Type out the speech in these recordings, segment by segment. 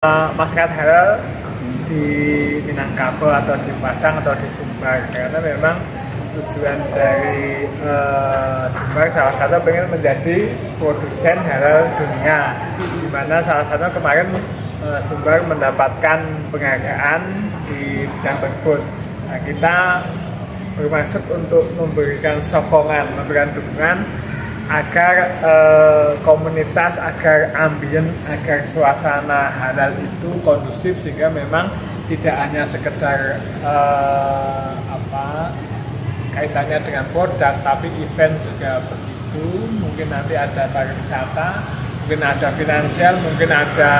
masyarakat halal di Minangkabau atau di Padang atau di Sumbar, karena memang tujuan dari Sumbar salah satu pengen menjadi produsen halal dunia, di mana salah satu kemarin Sumbar mendapatkan penghargaan di bidang tersebut. Nah, kita bermaksud untuk memberikan sokongan, memberikan dukungan agar komunitas, agar ambien, agar suasana halal itu kondusif, sehingga memang tidak hanya sekedar kaitannya dengan produk, tapi event juga begitu. Mungkin nanti ada pariwisata, mungkin ada finansial, mungkin ada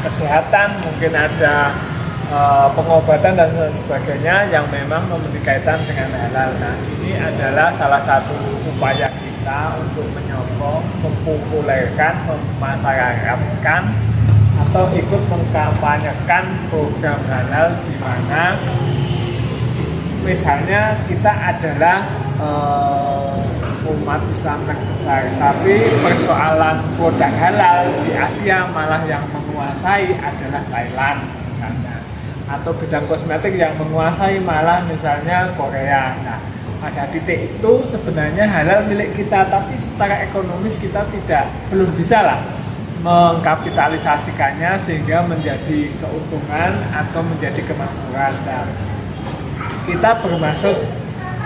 kesehatan, mungkin ada pengobatan dan sebagainya yang memang memiliki kaitan dengan halal. Nah, ini adalah salah satu upaya kita untuk menyokong, mempopulerkan, memasyarakatkan atau ikut mengkampanyekan program halal, di mana misalnya kita adalah umat Islam terbesar, tapi persoalan produk halal di Asia malah yang menguasai adalah Thailand misalnya, atau bidang kosmetik yang menguasai malah misalnya Korea. Nah, pada titik itu sebenarnya halal milik kita, tapi secara ekonomis kita belum bisa lah mengkapitalisasikannya sehingga menjadi keuntungan atau menjadi kemakmuran. Nah, kita bermaksud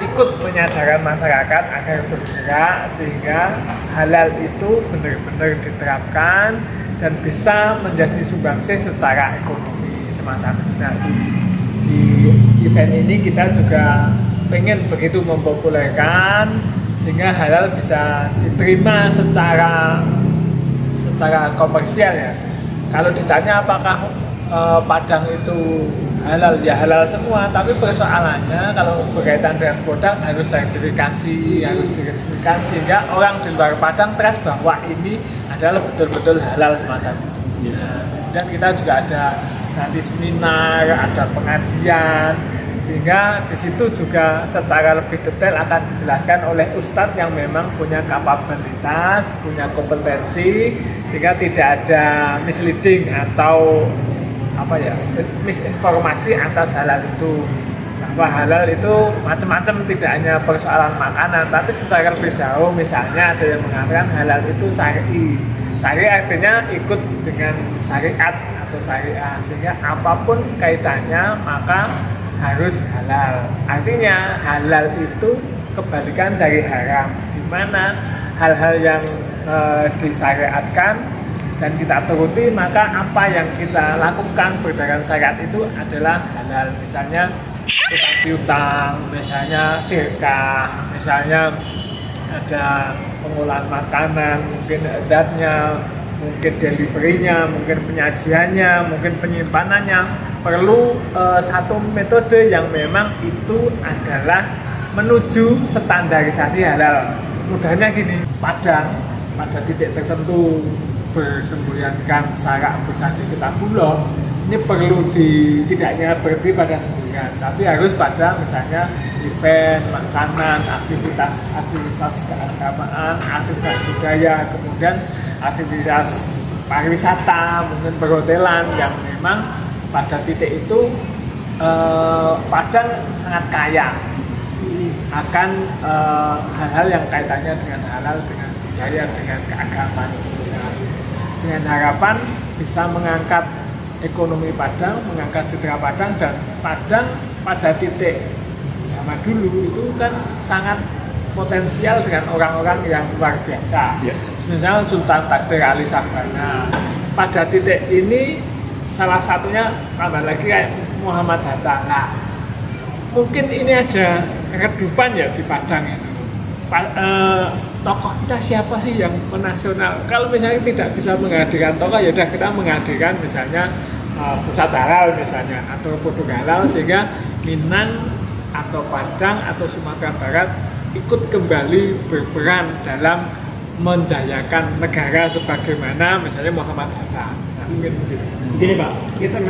ikut menyadarkan masyarakat agar bergerak sehingga halal itu benar-benar diterapkan dan bisa menjadi sumbangsih secara ekonomi semasa ini. Nah, di event ini kita juga pengen begitu mempopulerkan sehingga halal bisa diterima secara komersial ya. Kalau ditanya apakah Padang itu halal, ya halal semua, tapi persoalannya kalau berkaitan dengan produk harus sertifikasi, harus diresmikan sehingga orang di luar Padang trust bahwa ini adalah betul-betul halal semacam itu. Dan kita juga ada nanti seminar, ada pengajian, sehingga di situ juga secara lebih detail akan dijelaskan oleh ustadz yang memang punya kapabilitas, punya kompetensi, sehingga tidak ada misleading atau misinformasi atas halal itu. Bahwa halal itu macam-macam, tidak hanya persoalan makanan, tapi secara lebih jauh. Misalnya ada yang mengatakan halal itu syar'i. Syar'i artinya ikut dengan syariat atau syariah, sehingga apapun kaitannya maka harus halal. Artinya halal itu kebalikan dari haram, di mana hal-hal yang disyariatkan dan kita turuti, maka apa yang kita lakukan berdasarkan syariat itu adalah halal. Misalnya utang piutang, misalnya sirkah, misalnya ada pengolahan makanan, mungkin adatnya, mungkin deliverynya, mungkin penyajiannya, mungkin penyimpanannya, perlu satu metode yang memang itu adalah menuju standarisasi halal. Mudahnya gini, Padang pada titik tertentu bersembunyikan sarak bersandi kitabullah, ini perlu tidaknya berhenti pada semboyan, tapi harus pada misalnya event, makanan, aktivitas keagamaan, aktivitas budaya, kemudian aktivitas pariwisata, mungkin perhotelan yang memang pada titik itu Padang sangat kaya akan hal-hal yang kaitannya dengan halal, dengan budaya, dengan keagamaan. Dengan harapan bisa mengangkat ekonomi Padang, mengangkat citra Padang, dan Padang pada titik zaman dulu itu kan sangat potensial dengan orang-orang yang luar biasa. Misalnya Sultan Takdir Ali Sabana. Pada titik ini salah satunya tambah lagi kayak Muhammad Hatta. Nah, mungkin ini ada keredupan ya di Padang itu. Tokoh kita siapa sih yang menasional? Kalau misalnya tidak bisa menghadirkan tokoh, ya udah kita menghadirkan misalnya pusat halal misalnya, atau produk halal, sehingga Minang atau Padang atau Sumatera Barat ikut kembali berperan dalam menjayakan negara sebagaimana misalnya Muhammad Hatta. Nah, mungkin begitu. Begini Pak, kita